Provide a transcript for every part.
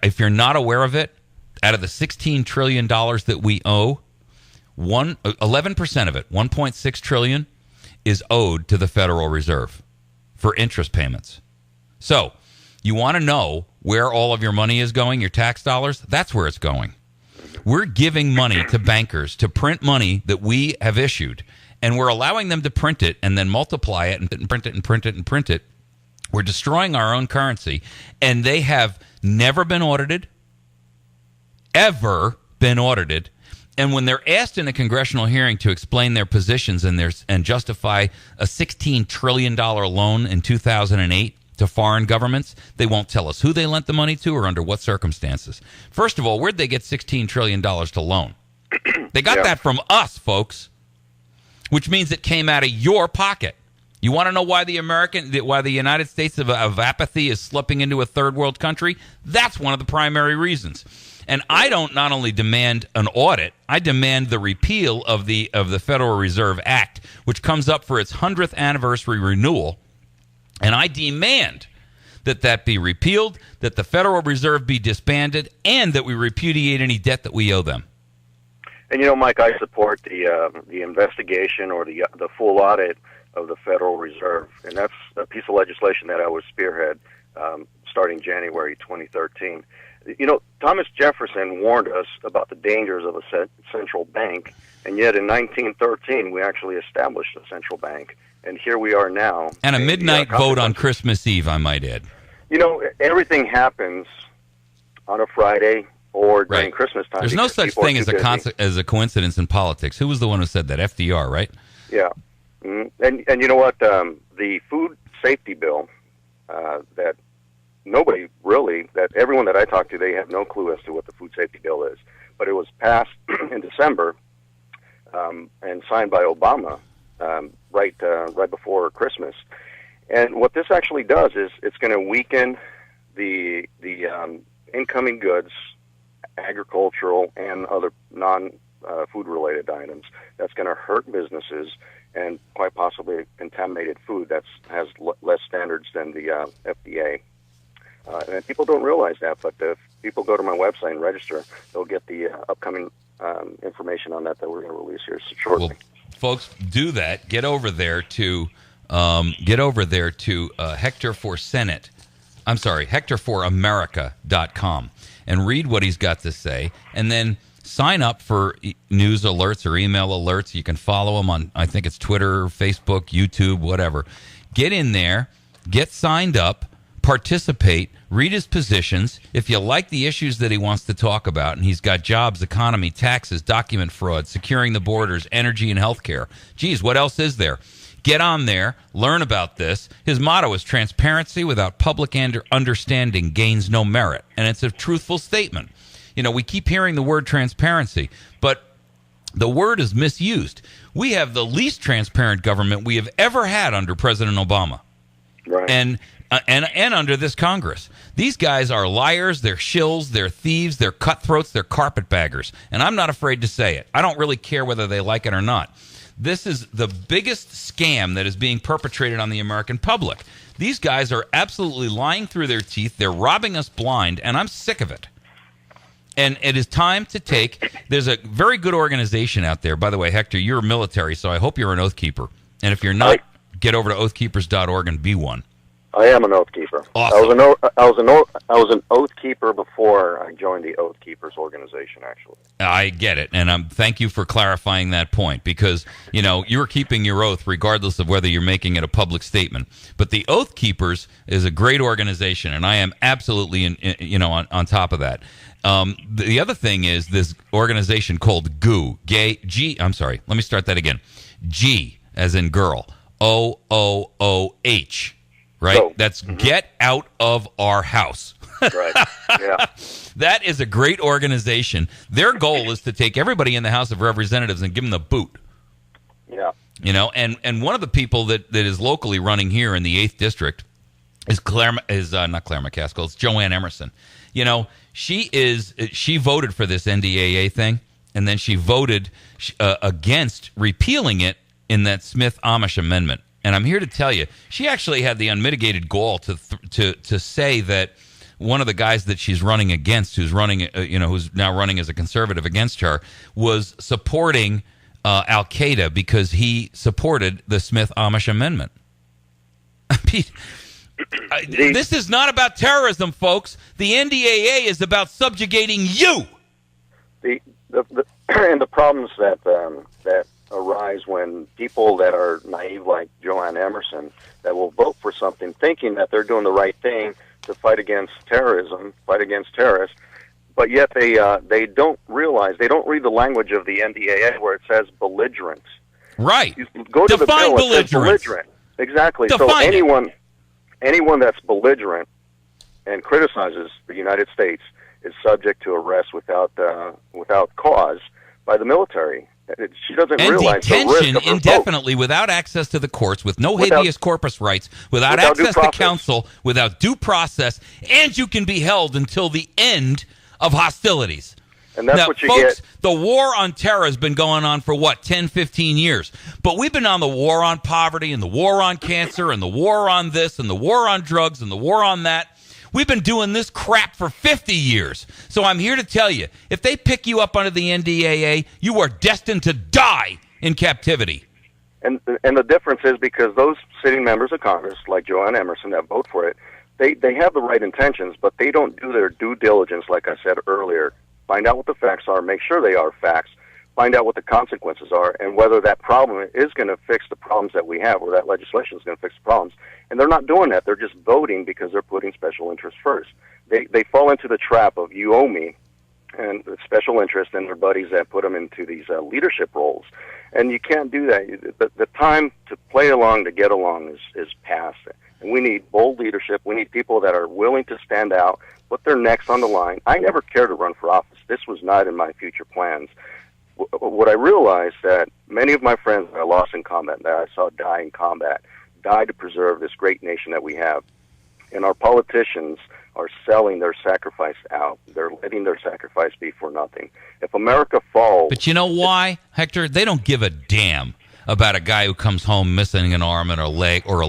If you're not aware of it, out of the $16 trillion that we owe, 11% of it, $1.6 trillion, is owed to the Federal Reserve for interest payments. So you want to know where all of your money is going, your tax dollars? That's where it's going. We're giving money to bankers to print money that we have issued, and we're allowing them to print it and then multiply it and print it and print it and print it. We're destroying our own currency, and they have never been audited, ever been audited. And when they're asked in a congressional hearing to explain their positions and justify a $16 trillion loan in 2008 to foreign governments, they won't tell us who they lent the money to or under what circumstances. First of all, where'd they get $16 trillion to loan? They got that from us, folks, which means it came out of your pocket. You want to know why the United States of apathy is slipping into a third world country? That's one of the primary reasons. And I don't not only demand an audit, I demand the repeal of the Federal Reserve Act, which comes up for its 100th anniversary renewal. And I demand that be repealed, that the Federal Reserve be disbanded, and that we repudiate any debt that we owe them. And Mike, I support the investigation or the full audit of the Federal Reserve, and that's a piece of legislation that I would spearhead starting January 2013. Thomas Jefferson warned us about the dangers of a central bank, and yet in 1913 we actually established a central bank, and here we are now. And a midnight vote on Christmas Eve, I might add. Everything happens on a Friday or during Christmas time. There's no such thing as a coincidence in politics. Who was the one who said that? FDR, right? Yeah. And you know what? The food safety bill that everyone that I talked to, they have no clue as to what the food safety bill is. But it was passed in December and signed by Obama right before Christmas. And what this actually does is it's going to weaken the incoming goods, agricultural and other non-food related items. That's going to hurt businesses and quite possibly contaminated food that has less standards than the FDA. And people don't realize that, but if people go to my website and register, they'll get the upcoming information on that we're going to release here shortly. Well, folks, do that. Get over there to HectorForAmerica.com and read what he's got to say, and then sign up for news alerts or email alerts. You can follow him on, I think it's Twitter, Facebook, YouTube, whatever. Get in there, get signed up, participate, read his positions. If you like the issues that he wants to talk about, and he's got jobs, economy, taxes, document fraud, securing the borders, energy, and healthcare. Geez, what else is there? Get on there, learn about this. His motto is transparency without public understanding gains no merit. And it's a truthful statement. We keep hearing the word transparency, but the word is misused. We have the least transparent government we have ever had under President Obama. Right. And under this Congress. These guys are liars, they're shills, they're thieves, they're cutthroats, they're carpetbaggers. And I'm not afraid to say it. I don't really care whether they like it or not. This is the biggest scam that is being perpetrated on the American public. These guys are absolutely lying through their teeth. They're robbing us blind, and I'm sick of it. And it is time to there's a very good organization out there. By the way, Hector, you're military, so I hope you're an Oath Keeper. And if you're not, get over to oathkeepers.org and be one. I am an Oath Keeper. Awesome. I was an Oath Keeper before I joined the Oath Keepers organization, actually. I get it, and thank you for clarifying that point, because you're keeping your oath regardless of whether you're making it a public statement. But the Oath Keepers is a great organization, and I am absolutely on top of that. The other thing is this organization called GOO. I'm sorry. Let me start that again. G as in girl. OOOH. Right? So, that's Get Out of Our House. Right. Yeah. That is a great organization. Their goal is to take everybody in the House of Representatives and give them the boot. Yeah. And one of the people that is locally running here in the 8th District is not Claire Mccaskill, it's Joanne Emerson. She voted for this NDAA thing, and then she voted against repealing it in that Smith-Amish amendment. And I'm here to tell you, she actually had the unmitigated gall to say that one of the guys that she's running against, who's running, who's now running as a conservative against her, was supporting Al Qaeda because he supported the Smith Amish Amendment. I mean, this is not about terrorism, folks. The NDAA is about subjugating you. And the problems that arise when people that are naive, like Joanne Emerson, that will vote for something thinking that they're doing the right thing to fight against terrorism, fight against terrorists, but yet they don't realize, they don't read the language of the NDAA where it says belligerent. Right. You go to Define the bill, it says belligerent. Exactly. Define so anyone that's belligerent and criticizes the United States is subject to arrest without cause by the military. She doesn't realize detention the risk of her indefinitely without access to the courts, with no habeas corpus rights, without access to counsel, without due process, and you can be held until the end of hostilities. And that's now, what you folks, get. The war on terror has been going on for, 10, 15 years. But we've been on the war on poverty and the war on cancer and the war on this and the war on drugs and the war on that. We've been doing this crap for 50 years. So I'm here to tell you, if they pick you up under the NDAA, you are destined to die in captivity. And the difference is because those sitting members of Congress, like Joanne Emerson, that vote for it, they have the right intentions, but they don't do their due diligence, like I said earlier. Find out what the facts are, make sure they are facts, find out what the consequences are, and whether that problem is going to fix the problems that we have, or that legislation is going to fix the problems. And they're not doing that. They're just voting because they're putting special interests first. They fall into the trap of you owe me, and special interest and their buddies that put them into these leadership roles. And you can't do that. The time to play along, to get along is past. And we need bold leadership. We need people that are willing to stand out, put their necks on the line. I never cared to run for office. This was not in my future plans. What I realized that many of my friends that I lost in combat, that I saw die in combat, died to preserve this great nation that we have. And our politicians are selling their sacrifice out. They're letting their sacrifice be for nothing. If America falls... But you know why, Hector? They don't give a damn about a guy who comes home missing an arm and a leg or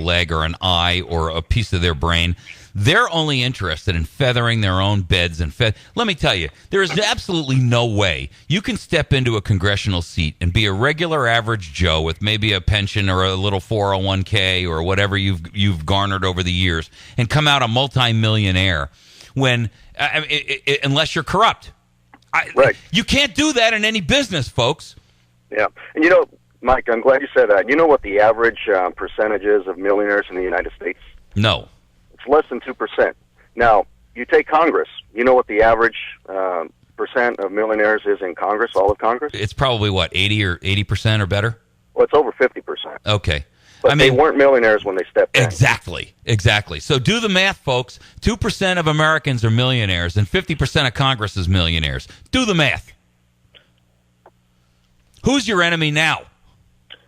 an eye or a piece of their brain. They're only interested in feathering their own beds and Let me tell you, there is absolutely no way you can step into a congressional seat and be a regular average Joe with maybe a pension or a little 401k or whatever you've garnered over the years and come out a multimillionaire when unless you're corrupt. Right. You can't do that in any business, folks. Yeah. And Mike, I'm glad you said that. You know what the average percentage is of millionaires in the United States? No. It's less than 2%. Now, you take Congress. You know what the average percent of millionaires is in Congress, all of Congress? It's probably, 80% or better? Well, it's over 50%. Okay. But they weren't millionaires when they stepped in. Exactly. So do the math, folks. 2% of Americans are millionaires, and 50% of Congress is millionaires. Do the math. Who's your enemy now?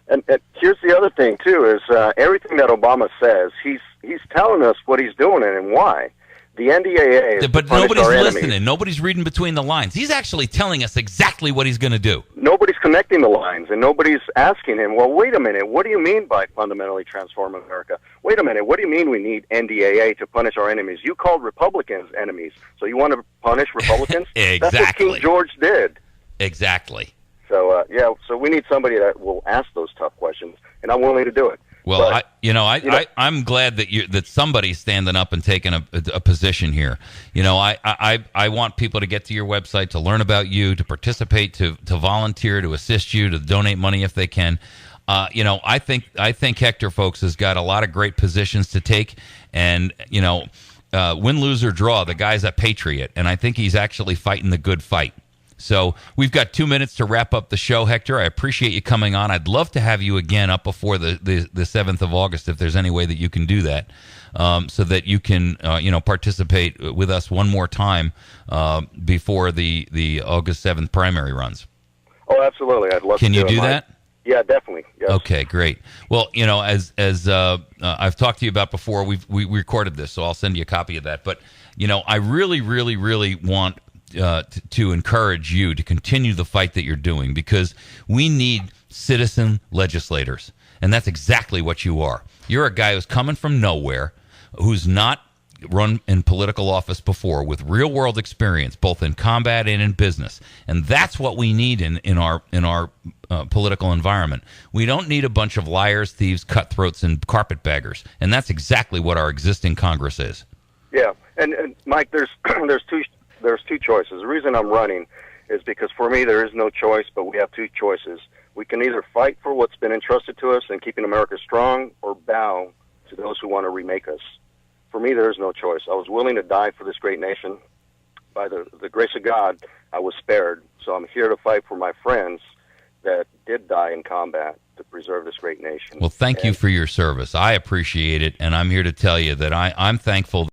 And here's the other thing, too, is everything that Obama says, he's telling us what he's doing and why. The NDAA is But to punish nobody's our listening. enemies. Nobody's reading between the lines. He's actually telling us exactly what he's going to do. Nobody's connecting the lines, and nobody's asking him, well, wait a minute, what do you mean by fundamentally transform America? Wait a minute, what do you mean we need NDAA to punish our enemies? You called Republicans enemies, so you want to punish Republicans? Exactly. That's what King George did. Exactly. So, so we need somebody that will ask those tough questions, and I'm willing to do it. Well, But, I'm glad that somebody's standing up and taking a position here. I want people to get to your website, to learn about you, to participate, to volunteer, to assist you, to donate money if they can. I think Hector, folks, has got a lot of great positions to take, and win, lose, or draw, the guy's a patriot, and I think he's actually fighting the good fight. So we've got 2 minutes to wrap up the show, Hector. I appreciate you coming on. I'd love to have you again up before the 7th of August, if there's any way that you can do that, so that you can participate with us one more time before the August 7th primary runs. Oh, absolutely. I'd love to do it. Can you do that? Yeah, definitely. Yes. Okay, great. Well, as I've talked to you about before, we recorded this, so I'll send you a copy of that. But, I really, really, really want to encourage you to continue the fight that you're doing, because we need citizen legislators, and that's exactly what you are. You're a guy who's coming from nowhere, who's not run in political office before with real world experience, both in combat and in business. And that's what we need in our political environment. We don't need a bunch of liars, thieves, cutthroats, and carpetbaggers. And that's exactly what our existing Congress is. Yeah, and Mike, there's two choices. The reason I'm running is because for me there is no choice, but we have two choices. We can either fight for what's been entrusted to us and keeping America strong, or bow to those who want to remake us. For me, there is no choice. I was willing to die for this great nation. By the grace of God, I was spared. So I'm here to fight for my friends that did die in combat to preserve this great nation. Well, thank you for your service. I appreciate it, and I'm here to tell you that I'm thankful